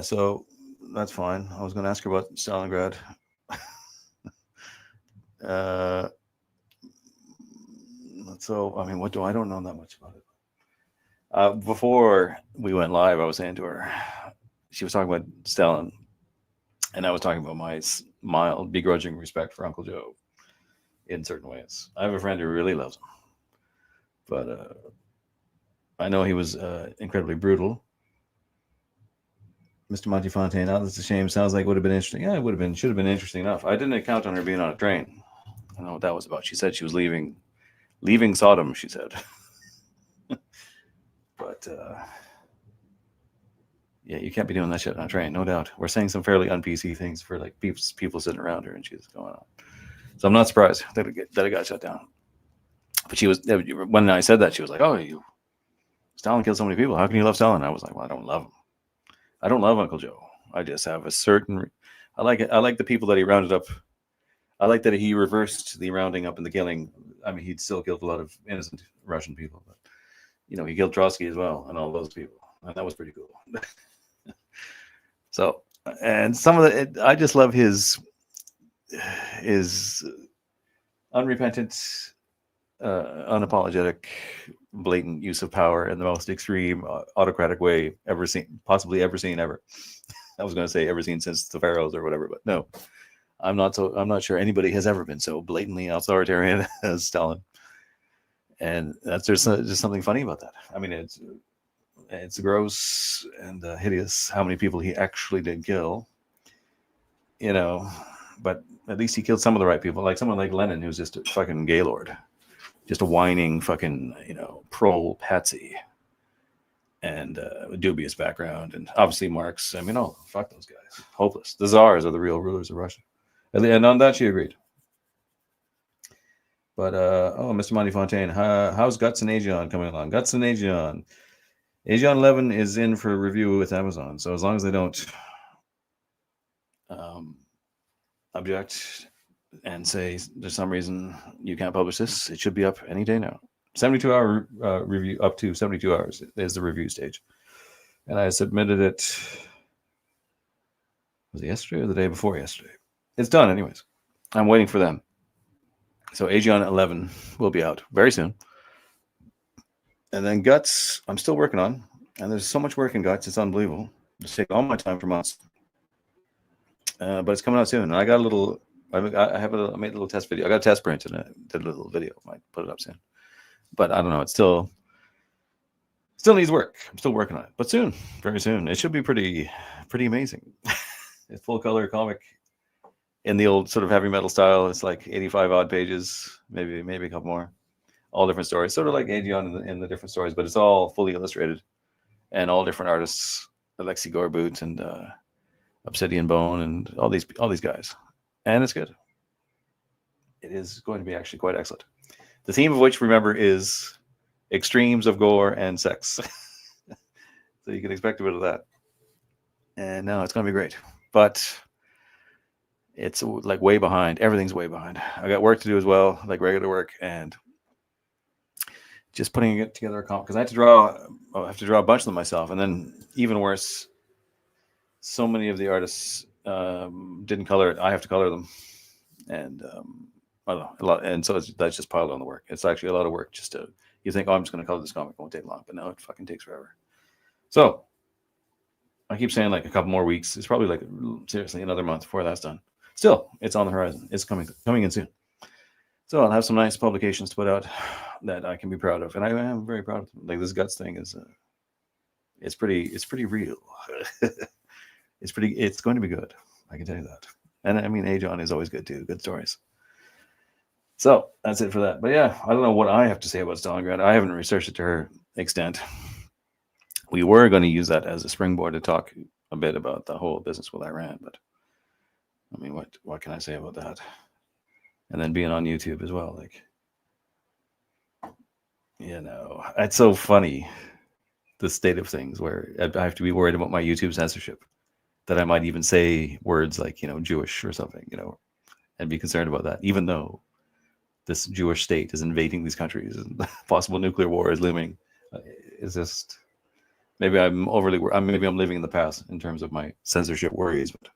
So that's fine. I was going to ask her about Stalingrad. Uh, so I mean, what do I don't know that much about it. Before we went live, I was saying to her, she was talking about Stalin, and I was talking about my mild, begrudging respect for Uncle Joe in certain ways. I have a friend who really loves him, but I know he was incredibly brutal. Mr. Montefontaine, oh, that's a shame. Sounds like it would have been interesting. Yeah, it would have been, should have been interesting enough. I didn't count on her being on a train. I don't know what that was about. She said she was leaving Sodom, she said. But yeah, you can't be doing that shit on a train, no doubt. We're saying some fairly un-PC things for like people sitting around her, and she's going on. So I'm not surprised that it got shut down. But she was, when I said that, she was like, "Oh, Stalin killed so many people. How can you love Stalin?" I was like, "Well, I don't love him. I don't love Uncle Joe. I just have a certain. I like it. I like the people that he rounded up. I like that he reversed the rounding up and the killing. I mean, he'd still killed a lot of innocent Russian people, but he killed Trotsky as well and all those people, and that was pretty cool." So, and some of I just love his unrepentant, unapologetic, blatant use of power in the most extreme autocratic way ever seen, possibly ever seen ever. I was going to say ever seen since the pharaohs or whatever, but no, I'm not sure anybody has ever been so blatantly authoritarian as Stalin. And there's just something funny about that. I mean, it's gross and hideous how many people he actually did kill, but at least he killed some of the right people, like someone like Lenin, who's just a fucking gaylord, just a whining fucking, pro patsy, and a dubious background, and obviously Marx. I mean, oh, fuck those guys, hopeless. The czars are the real rulers of Russia, and on that she agreed. But Mr. Montefontaine, how's Guts and Aegon coming along? Guts and Aegon 11 is in for review with Amazon, so as long as they don't object and say there's some reason you can't publish this, it should be up any day now. 72-hour review, up to 72 hours is the review stage. And I submitted it, was it yesterday or the day before yesterday? It's done anyways. I'm waiting for them. So Aegon 11 will be out very soon. And then Guts, I'm still working on. And there's so much work in Guts, it's unbelievable. It's taking all my time for months. But it's coming out soon. And I got a little, I made a little test video. I got a test print and I did a little video. I might put it up soon. But I don't know. It still needs work. I'm still working on it. But soon, very soon. It should be pretty amazing. It's full color comic in the old sort of heavy metal style. It's like 85 odd pages, maybe a couple more. All different stories, sort of like Aegon in the different stories, but it's all fully illustrated and all different artists, Alexi Gorbut and Obsidian Bone and all these guys. And it's good. It is going to be actually quite excellent. The theme of which, remember, is extremes of gore and sex. So you can expect a bit of that. And no, it's going to be great. But it's like way behind. Everything's way behind. I got work to do as well, like regular work, and just putting it together a comp, because I have to draw a bunch of them myself, and then even worse, so many of the artists didn't color it. I have to color them, and I don't know, a lot, and so that's just piled on the work. It's actually a lot of work. Just to, you think, oh, I'm just going to color this comic, it won't take long, but no, it fucking takes forever. So I keep saying like a couple more weeks. It's probably like seriously another month before that's done. Still, it's on the horizon. It's coming in soon. So I'll have some nice publications to put out that I can be proud of, and I am very proud of them. Like this Guts thing is, it's pretty real. It's going to be good. I can tell you that. And I mean, Aegon is always good too. Good stories. So that's it for that. But yeah, I don't know what I have to say about Stalingrad. I haven't researched it to her extent. We were going to use that as a springboard to talk a bit about the whole business with Iran, but I mean, what can I say about that? And then being on YouTube as well, like, it's so funny, the state of things where I have to be worried about my YouTube censorship, that I might even say words like, Jewish or something, and be concerned about that, even though this Jewish state is invading these countries and possible nuclear war is looming. It's just maybe I'm maybe I'm living in the past in terms of my censorship worries, but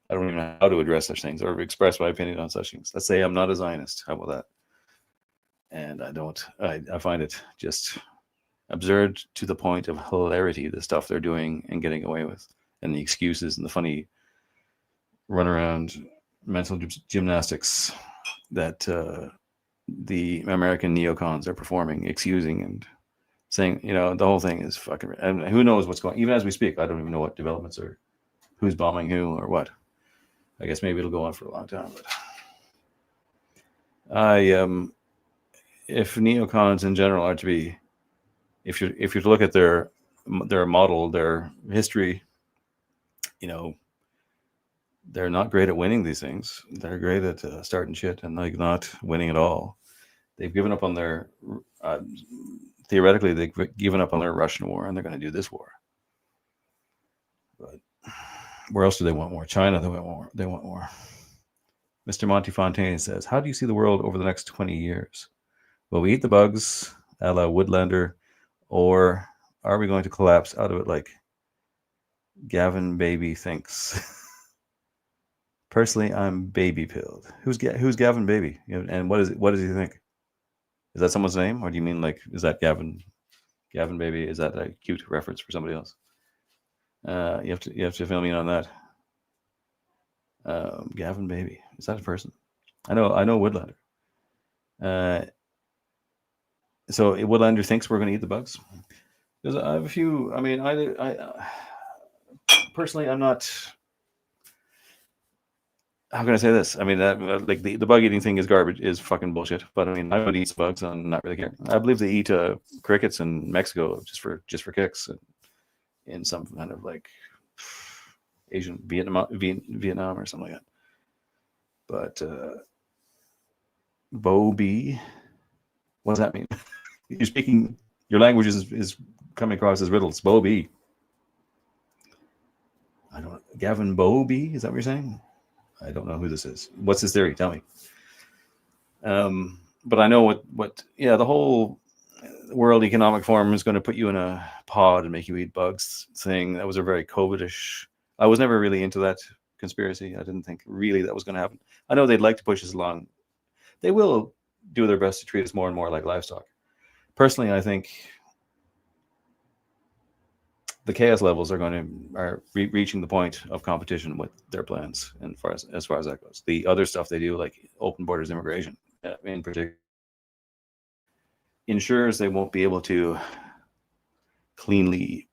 I don't even know how to address such things or express my opinion on such things. Let's say I'm not a Zionist. How about that? And I find it just absurd to the point of hilarity, the stuff they're doing and getting away with, and the excuses and the funny runaround mental gymnastics that the American neocons are performing, excusing and saying, the whole thing is fucking, and who knows what's going, even as we speak, I don't even know what developments are, who's bombing who or what. I guess maybe it'll go on for a long time, but if neocons in general are to be, if you're to look at their model, their history, they're not great at winning these things. They're great at starting shit and like not winning at all. They've given up on their theoretically they've given up on their Russian war, and they're going to do this war. But where else do they want more? China, they want more. Mr. Montefontaine says, how do you see the world over the next 20 years? Will we eat the bugs, a la Woodlander, or are we going to collapse out of it like Gavin Baby thinks? Personally, I'm baby pilled. Who's Gavin Baby? And what does he think? Is that someone's name, or do you mean like, is that Gavin Baby? Is that a cute reference for somebody else? You have to fill me in on that. Gavin Baby, is that a person? I know Woodlander. So Woodlander thinks we're going to eat the bugs. Because I have a few. I mean, I personally, I'm not. How can I say this? I mean, like the bug eating thing is garbage, is fucking bullshit. But I mean, I would eat bugs and not really care. I believe they eat crickets in Mexico just for kicks, and in some kind of like Asian Vietnam or something like that. But Bo B, what does that mean? You're speaking, your language is coming across as riddles. Bo B. I don't. Gavin Bo B, is that what you're saying? I don't know who this is. What's his theory? Tell me. But I know what. Yeah, the whole World Economic Forum is going to put you in a pod and make you eat bugs thing. That was a very COVID-ish. I was never really into that conspiracy. I didn't think really that was going to happen. I know they'd like to push us along. They will do their best to treat us more and more like livestock. Personally, I think the chaos levels are reaching the point of competition with their plans, and as far as that goes. The other stuff they do, like open borders immigration, in particular, ensures they won't be able to cleanly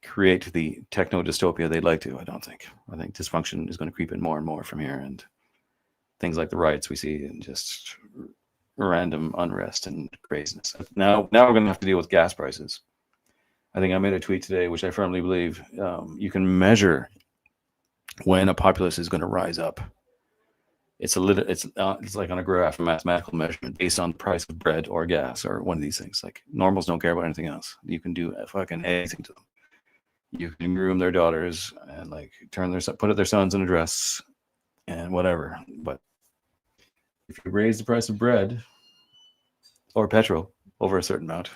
create the techno dystopia they'd like to. I think dysfunction is going to creep in more and more from here, and things like the riots we see and just random unrest and craziness. Now we're going to have to deal with gas prices. I think I made a tweet today, which I firmly believe you can measure when a populace is going to rise up. It's like on a graph, a mathematical measurement based on the price of bread or gas or one of these things. Like normals don't care about anything else. You can do fucking anything to them. You can groom their daughters and like put their sons in a dress and whatever. But if you raise the price of bread or petrol over a certain amount,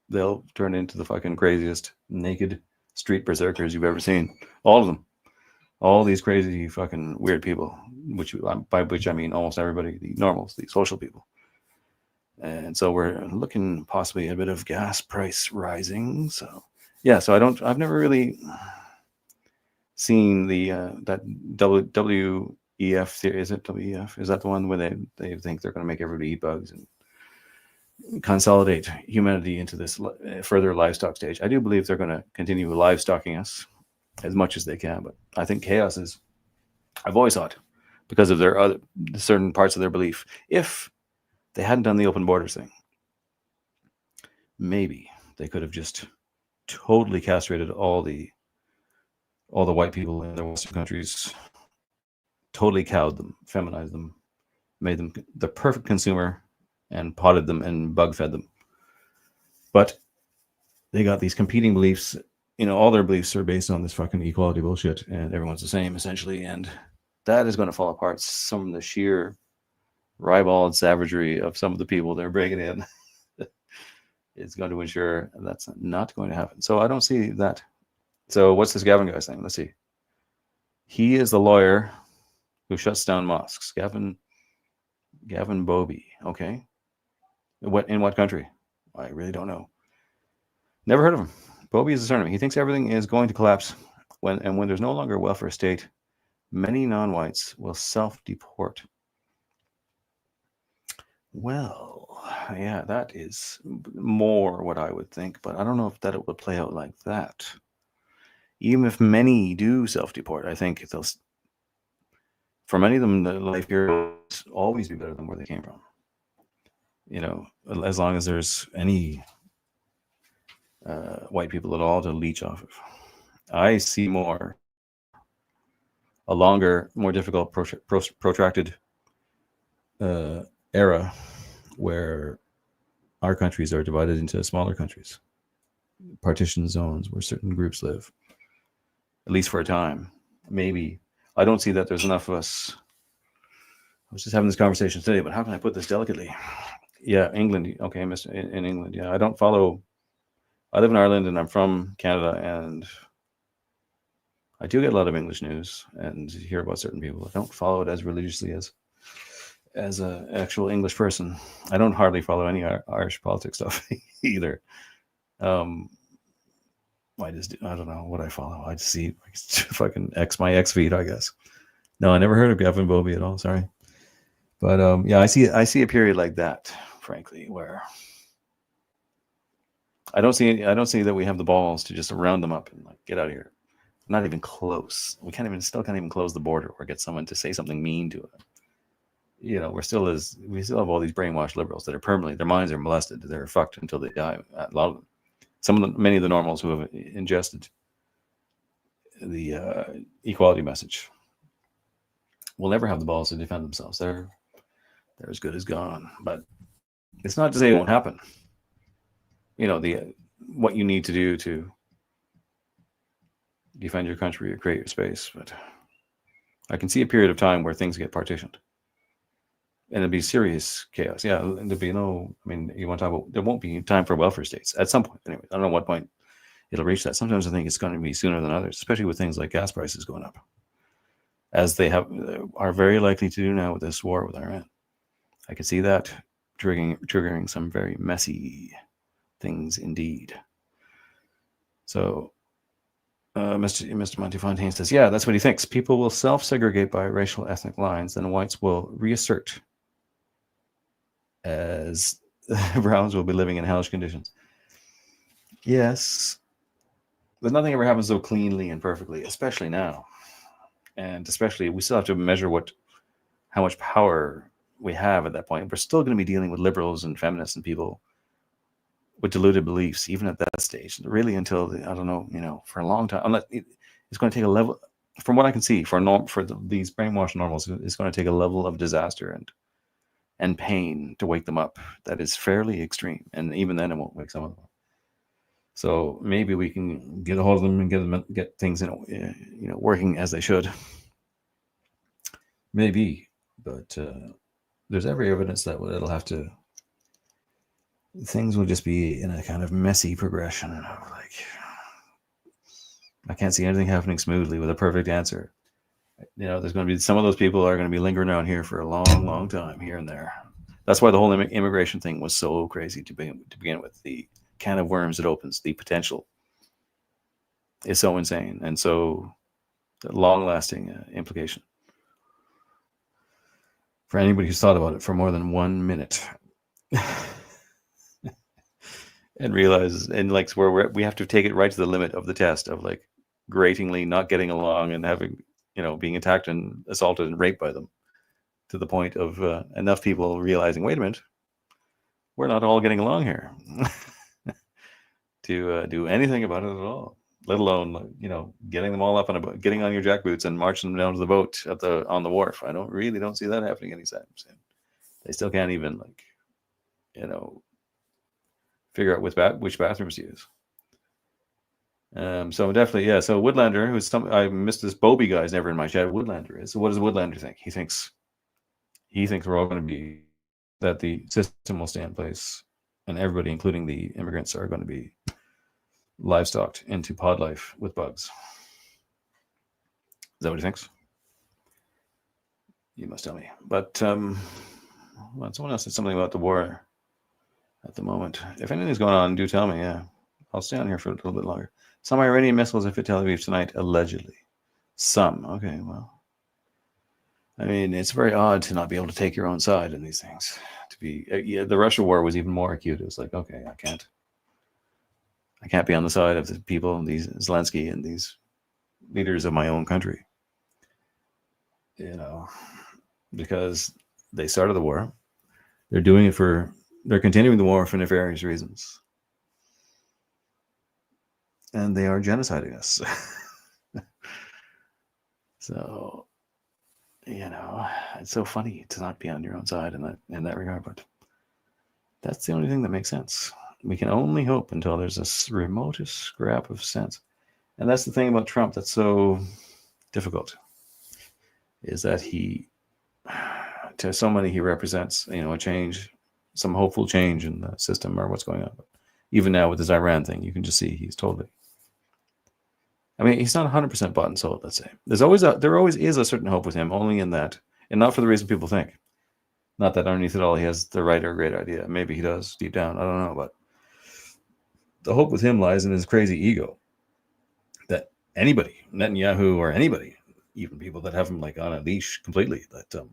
they'll turn into the fucking craziest naked street berserkers you've ever seen. All of them. All these crazy fucking weird people, by which I mean almost everybody, the normals, the social people. And so we're looking possibly at a bit of gas price rising. So yeah, so I've never really seen the that WEF theory. Is it WEF? Is that the one where they think they're going to make everybody eat bugs and consolidate humanity into this further livestock stage? I do believe they're going to continue livestocking us as much as they can, but I think chaos is, I've always thought, because of their certain parts of their belief, if they hadn't done the open borders thing, maybe they could have just totally castrated all the white people in their Western countries, totally cowed them, feminized them, made them the perfect consumer, and potted them and bug fed them. But they got these competing beliefs. All their beliefs are based on this fucking equality bullshit, and everyone's the same essentially. And that is going to fall apart. Some of the sheer ribald savagery of some of the people they're bringing in. is going to ensure that's not going to happen. So I don't see that. So what's this Gavin guy saying? Let's see. He is the lawyer who shuts down mosques. Gavin Bobby. Okay. In what country? I really don't know. Never heard of him. Bobby is a surname. He thinks everything is going to collapse when there's no longer a welfare state. Many non-whites will self-deport. Well, yeah, that is more what I would think, but I don't know if that it would play out like that. Even if many do self-deport, I think for many of them, the life here will always be better than where they came from. As long as there's any white people at all to leech off of. I see a longer, more difficult, protracted era where our countries are divided into smaller countries, partition zones where certain groups live, at least for a time. Maybe. I don't see that there's enough of us. I was just having this conversation today, but how can I put this delicately? Yeah, England. Okay, in England. Yeah, I don't follow. I live in Ireland and I'm from Canada, and I do get a lot of English news and hear about certain people. I don't follow it as religiously as an actual English person. I don't hardly follow any Irish politics stuff either. I don't know what I follow. I just see fucking my X feed, I guess. No, I never heard of Gavin Bobby at all. Sorry, but yeah, I see a period like that, frankly, where I don't see that we have the balls to just round them up and like get out of here. Not even close. We still can't even close the border or get someone to say something mean to it. We still have all these brainwashed liberals that are permanently, their minds are molested. They're fucked until they die. A lot of them. Many of the normals who have ingested the equality message will never have the balls to defend themselves. They're as good as gone. But it's not to say it won't happen. What you need to do to defend your country or create your space. But I can see a period of time where things get partitioned. And it'll be serious chaos. Yeah, there'll be no. I mean, you want to talk about there won't be time for welfare states at some point. Anyway, I don't know what point it'll reach that. Sometimes I think it's going to be sooner than others, especially with things like gas prices going up, as they are very likely to do now with this war with Iran. I could see that triggering some very messy things indeed. So, Mr. Montefontaine says, yeah, that's what he thinks. People will self-segregate by racial ethnic lines, then whites will reassert as Browns will be living in hellish conditions. Yes, but nothing ever happens so cleanly and perfectly, especially now. And especially, we still have to measure how much power we have at that point. We're still going to be dealing with liberals and feminists and people with deluded beliefs, even at that stage. Really, until I don't know, for a long time. Unless it's going to take a level, from what I can see, these brainwashed normals, it's going to take a level of disaster and pain to wake them up that is fairly extreme, and even then it won't wake some of them up. So maybe we can get a hold of them and get things working as they should. Maybe, but there's every evidence that things will just be in a kind of messy progression of I can't see anything happening smoothly with a perfect answer. There's going to be some of those people are going to be lingering around here for a long, long time here and there. That's why the whole immigration thing was so crazy to begin with. The can of worms it opens, the potential is so insane and so long-lasting implication for anybody who's thought about it for more than 1 minute and realizes where we have to take it right to the limit of the test of gratingly not getting along and having being attacked and assaulted and raped by them, to the point of enough people realizing, wait a minute, we're not all getting along here to do anything about it at all, let alone getting them all up on a boat, getting on your jackboots and marching them down to the boat on the wharf. I don't see that happening anytime soon. They still can't even figure out which bathrooms to use. So definitely, yeah. So Woodlander, I missed this Bobby guy's never in my chat. Woodlander is. So what does Woodlander think? He thinks we're all going to be, that the system will stay in place and everybody, including the immigrants, are going to be livestocked into pod life with bugs. Is that what he thinks? You must tell me. But well, someone else said something about the war at the moment. If anything's going on, do tell me. Yeah, I'll stay on here for a little bit longer. Some Iranian missiles have hit Tel Aviv tonight, allegedly. Some. Okay, well. I mean, it's very odd to not be able to take your own side in these things. To be, yeah, the Russia war was even more acute. It was like, okay, I can't be on the side of the people, these Zelensky and these leaders of my own country. You know, because they started the war. They're continuing the war for nefarious reasons. And they are genociding us. So, you know, it's so funny to not be on your own side in that regard, but that's the only thing that makes sense. We can only hope until there's a remotest scrap of sense. And that's the thing about Trump that's so difficult, is that to so many, he represents, a change, some hopeful change in the system or what's going on. But even now with this Iran thing, you can just see he's totally, he's not 100% bought and sold, let's say. There always is a certain hope with him, only in that, and not for the reason people think. Not that underneath it all he has the right or great idea. Maybe he does deep down. I don't know, but the hope with him lies in his crazy ego. That anybody, Netanyahu or anybody, even people that have him like on a leash completely, that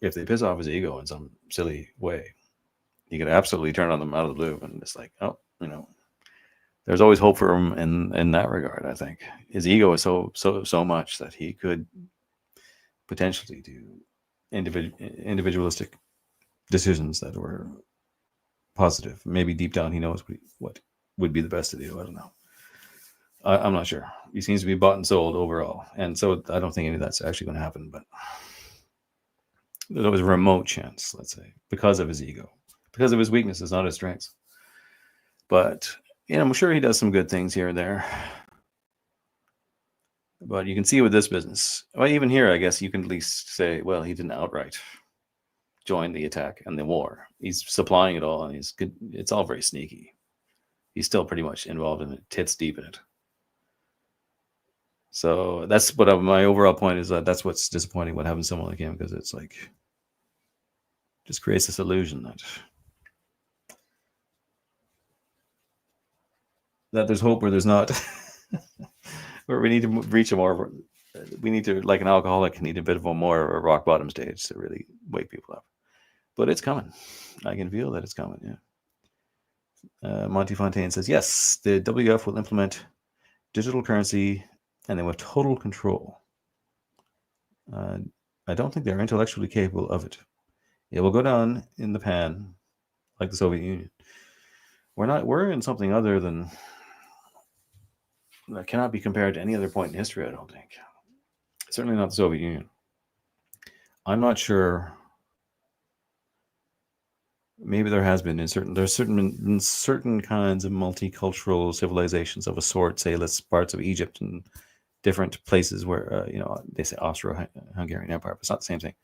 if they piss off his ego in some silly way, he could absolutely turn on them out of the blue, and it's like, there's always hope for him in that regard. I think his ego is so much that he could potentially do individualistic decisions that were positive. Maybe deep down he knows what would be the best to do. I don't know. I'm not sure. He seems to be bought and sold overall, and so I don't think any of that's actually going to happen. But there's always a remote chance, let's say, because of his ego, because of his weaknesses, not his strengths. But I'm sure he does some good things here and there. But you can see with this business, well, even here, I guess you can at least say, well, he didn't outright join the attack and the war. He's supplying it all, and it's all very sneaky. He's still pretty much involved in it, tits deep in it. So that's what my overall point is. That's what's disappointing about having someone like him, because it's like, just creates this illusion that there's hope where there's not. Where we need to reach we need to, like an alcoholic, need a bit of a more of a rock bottom stage to really wake people up. But it's coming. I can feel that it's coming. Yeah. Monty Fontaine says, yes, the WF will implement digital currency, and they will have total control. I don't think they're intellectually capable of it. It will go down in the pan, like the Soviet Union. We're in something other than, that cannot be compared to any other point in history, I don't think. Certainly not the Soviet Union. I'm not sure. Maybe there has been there's certain kinds of multicultural civilizations of a sort, say, parts of Egypt and different places where, they say Austro-Hungarian Empire, but it's not the same thing.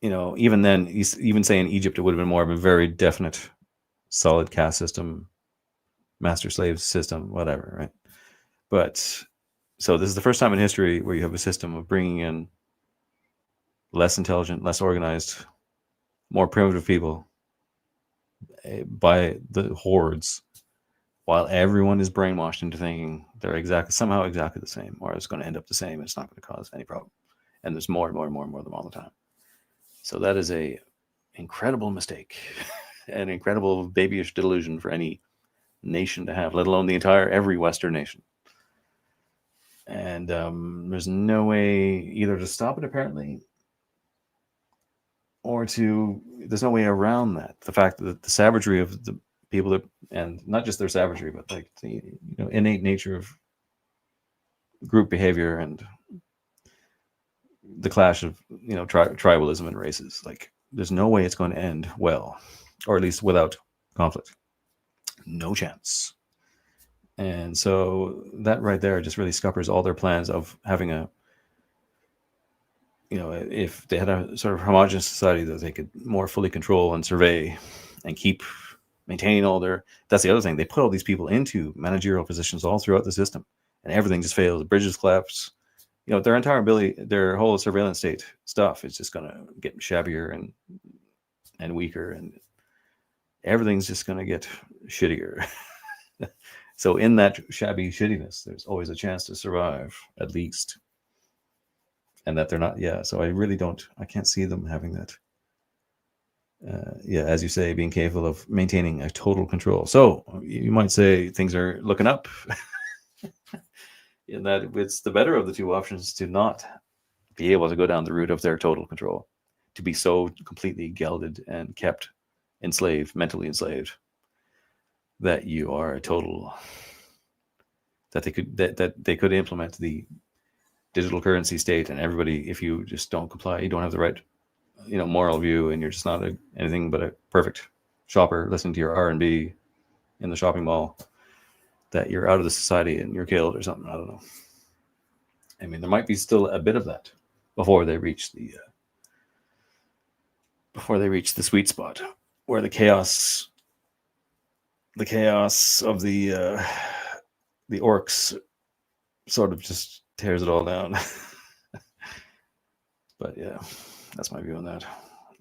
Even then, even say in Egypt, it would have been more of a very definite, solid caste system, master-slave system, whatever, right? But so this is the first time in history where you have a system of bringing in less intelligent, less organized, more primitive people by the hordes, while everyone is brainwashed into thinking they're somehow exactly the same, or it's going to end up the same, and it's not going to cause any problem. And there's more and more and more and more of them all the time. So that is a incredible mistake, an incredible babyish delusion for any nation to have, let alone every Western nation. And there's no way either to stop it, apparently, or there's no way around that. The fact that the savagery of the people and not just their savagery, but like the innate nature of group behavior and the clash of tribalism and races. Like, there's no way it's going to end well, or at least without conflict. No chance. And so that right there just really scuppers all their plans of having if they had a sort of homogenous society that they could more fully control and survey and keep maintaining all their. That's the other thing. They put all these people into managerial positions all throughout the system, and everything just fails. The bridges collapse. Their entire ability, their whole surveillance state stuff is just going to get shabbier and weaker, and everything's just going to get shittier. So in that shabby shittiness, there's always a chance to survive, at least. And that they're not, so I really I can't see them having that. As you say, being capable of maintaining a total control. So you might say things are looking up in that it's the better of the two options to not be able to go down the route of their total control, to be so completely gelded and kept enslaved, mentally enslaved, that you are a total, that they could implement the digital currency state, and everybody, if you just don't comply, you don't have the right moral view, and you're just not anything but a perfect shopper listening to your R&B in the shopping mall, that you're out of the society and you're killed or something. I don't know. I mean, there might be still a bit of that before they reach the sweet spot where the chaos of the orcs sort of just tears it all down. But yeah, that's my view on that.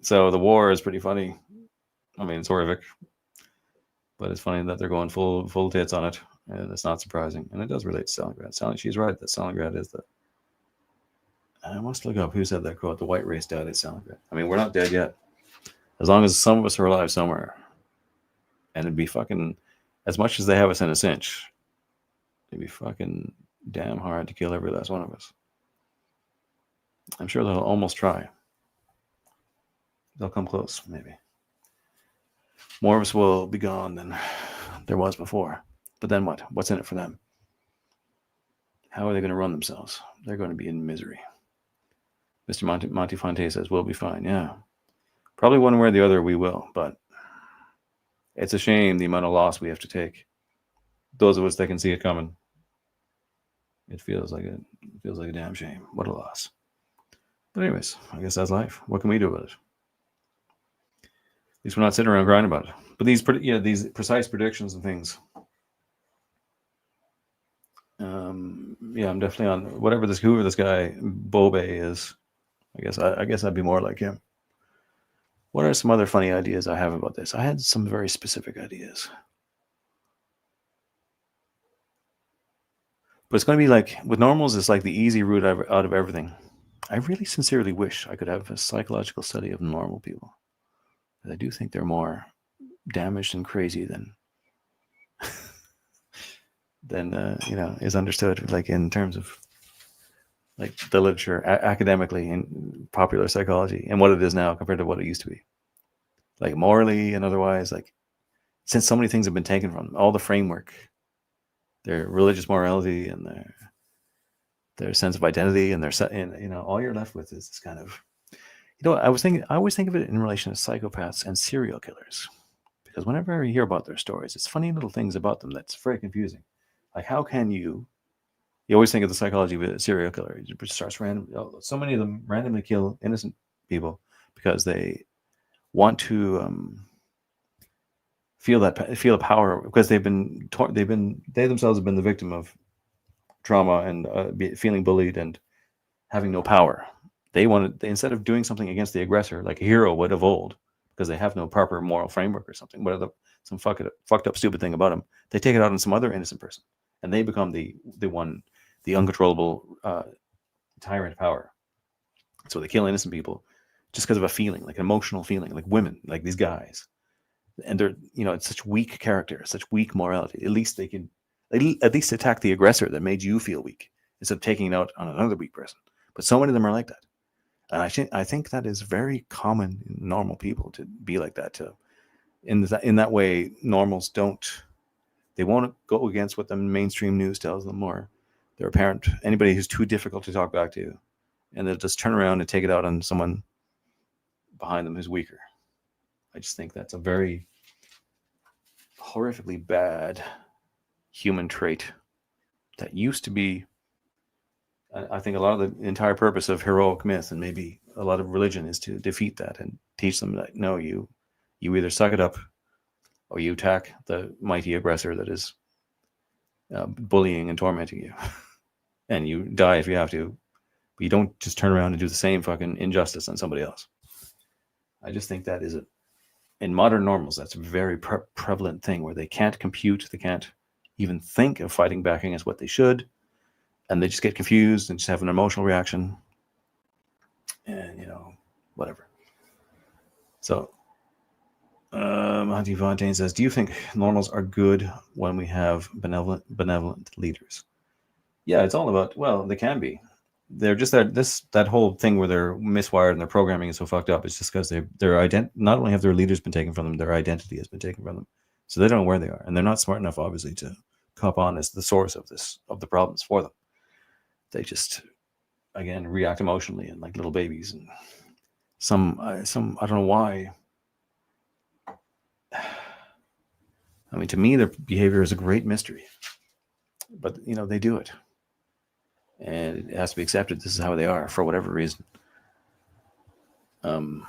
So the war is pretty funny. I mean, it's horrific, but it's funny that they're going full tits on it, and it's not surprising. And it does relate to Stalingrad. She's right that Stalingrad is the. I must look up who said that quote. The white race died at Stalingrad. I mean, we're not dead yet. As long as some of us are alive somewhere, and it'd be fucking, as much as they have us in a cinch, it'd be fucking damn hard to kill every last one of us. I'm sure they'll almost try. They'll come close, maybe. More of us will be gone than there was before. But then what? What's in it for them? How are they going to run themselves? They're going to be in misery. Mr. Montefonte says, we'll be fine. Yeah. Probably one way or the other we will, but it's a shame the amount of loss we have to take. Those of us that can see it coming, it feels like a damn shame. What a loss. But anyways, I guess that's life. What can we do about it? At least we're not sitting around grinding about it. But these precise predictions and things. I'm definitely on whoever this guy Bobe is. I guess I'd be more like him. What are some other funny ideas I have about this? I had some very specific ideas. But it's going to be like, with normals, it's like the easy route out of everything. I really sincerely wish I could have a psychological study of normal people. I do think they're more damaged and crazy than is understood, like in terms of like the literature academically and popular psychology, and what it is now compared to what it used to be, like morally and otherwise. Like, since so many things have been taken from them, all the framework, their religious morality and their sense of identity, and all you're left with is this kind of, I always think of it in relation to psychopaths and serial killers, because whenever I hear about their stories, it's funny little things about them that's very confusing. Like, how can you always think of the psychology of a serial killer. It starts randomly. So many of them randomly kill innocent people because they want to feel a power, because they themselves have been the victim of trauma and feeling bullied and having no power. They instead of doing something against the aggressor like a hero would of old, because they have no proper moral framework or something, some fucked up stupid thing about them, they take it out on some other innocent person, and they become the uncontrollable tyrant power. So they kill innocent people just because of a feeling, like an emotional feeling, like women, like these guys. And they're, it's such weak character, such weak morality. At least they can at least attack the aggressor that made you feel weak, instead of taking it out on another weak person. But so many of them are like that. And I think that is very common in normal people, to be like that. In that way, normals they won't go against what the mainstream news tells them, or their apparent, anybody who's too difficult to talk back to, and they'll just turn around and take it out on someone behind them who's weaker. I just think that's a very horrifically bad human trait that used to be, I think a lot of the entire purpose of heroic myth and maybe a lot of religion is to defeat that and teach them that, no, you either suck it up or you attack the mighty aggressor that is bullying and tormenting you, and you die if you have to. But you don't just turn around and do the same fucking injustice on somebody else. I just think that is in modern normals, that's a very prevalent thing where they can't compute, they can't even think of fighting back against what they should, and they just get confused and just have an emotional reaction, and whatever. So Monty Fontaine says, do you think normals are good when we have benevolent leaders? Yeah, it's all about, well, they can be. They're just that whole thing where they're miswired and their programming is so fucked up. It's just because not only have their leaders been taken from them, their identity has been taken from them, so they don't know where they are, and they're not smart enough, obviously, to cop on as the source of the problems for them. They just, again, react emotionally and like little babies, and some I don't know why. I mean, to me, their behavior is a great mystery, but they do it. And it has to be accepted. This is how they are for whatever reason. But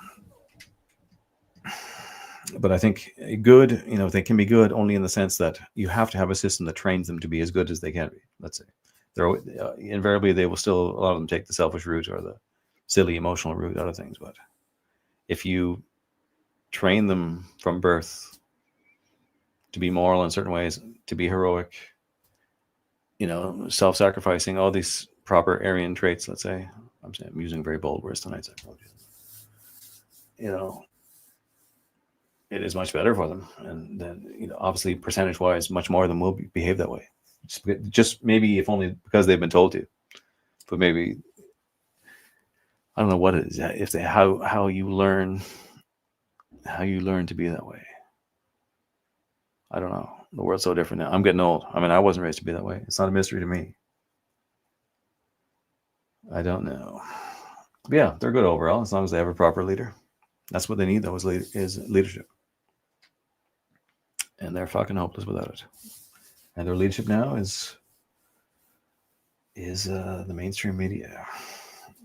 I think good, they can be good only in the sense that you have to have a system that trains them to be as good as they can be. Let's say invariably they will still, a lot of them, take the selfish route or the silly emotional route out of things. But if you train them from birth to be moral in certain ways, to be heroic, self-sacrificing, all these proper Aryan traits, let's say. I'm using very bold words tonight, so I apologize. It is much better for them. And then, obviously, percentage-wise, much more of them will behave that way. Just maybe if only because they've been told to. But maybe, I don't know what it is. If how you learn to be that way. I don't know. The world's so different now. I'm getting old. I mean, I wasn't raised to be that way. It's not a mystery to me. I don't know. But yeah, they're good overall as long as they have a proper leader. That's what they need, though, is leadership. And they're fucking hopeless without it. And their leadership now is the mainstream media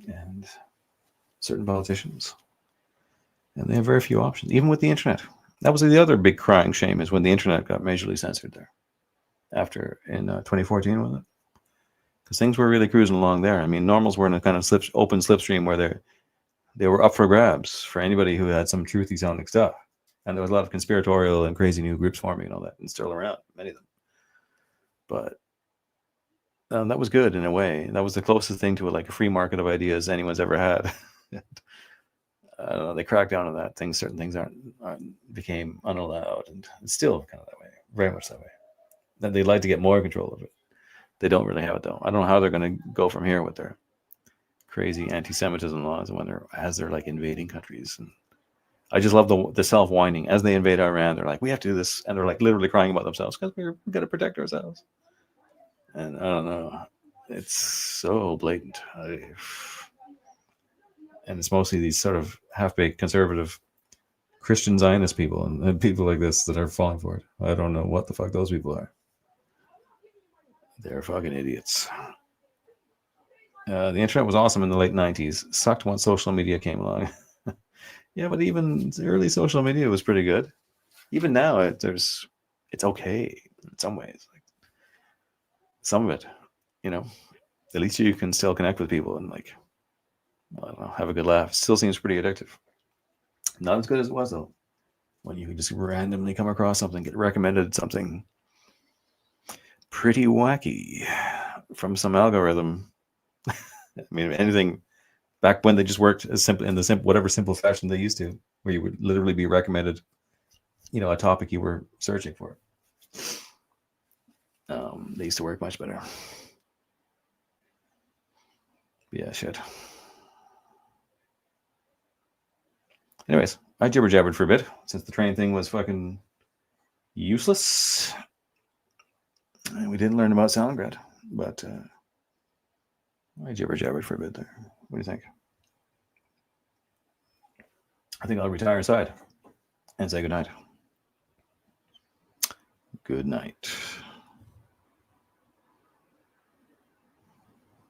and certain politicians. And they have very few options, even with the internet. That was the other big crying shame, is when the internet got majorly censored there. After, in 2014, was it? Because things were really cruising along there. I mean, normals were in a kind of open slipstream where they were up for grabs for anybody who had some truthy sounding stuff. And there was a lot of conspiratorial and crazy new groups forming and all that, and still around, many of them. But that was good in a way. That was the closest thing to a free market of ideas anyone's ever had. I don't know, they cracked down on that. Certain things became unallowed, and it's still kind of that way, very much that way. Then they'd like to get more control of it. They don't really have it, though. I don't know how they're going to go from here with their crazy anti-Semitism laws as they're invading countries. And I just love the self-whining as they invade Iran. They're like, we have to do this, and they're literally crying about themselves because we've got to protect ourselves. And I don't know, it's so blatant. And it's mostly these sort of half-baked conservative Christian Zionist people and people like this that are falling for it. I don't know what the fuck those people are. They're fucking idiots. The internet was awesome in the late 90s. Sucked once social media came along. Yeah, but even early social media was pretty good. Even now, it's okay in some ways. Some of it, at least you can still connect with people and I don't know, have a good laugh. It still seems pretty addictive. Not as good as it was, though, when you can just randomly come across something, get recommended something pretty wacky from some algorithm. I mean, anything back when they just worked as simple in whatever simple fashion they used to, where you would literally be recommended, a topic you were searching for. They used to work much better. Yeah, shit. Anyways, I jibber jabbered for a bit since the train thing was fucking useless. And we didn't learn about Stalingrad, but I jibber jabbered for a bit there. What do you think? I think I'll retire aside and say good night. Good night.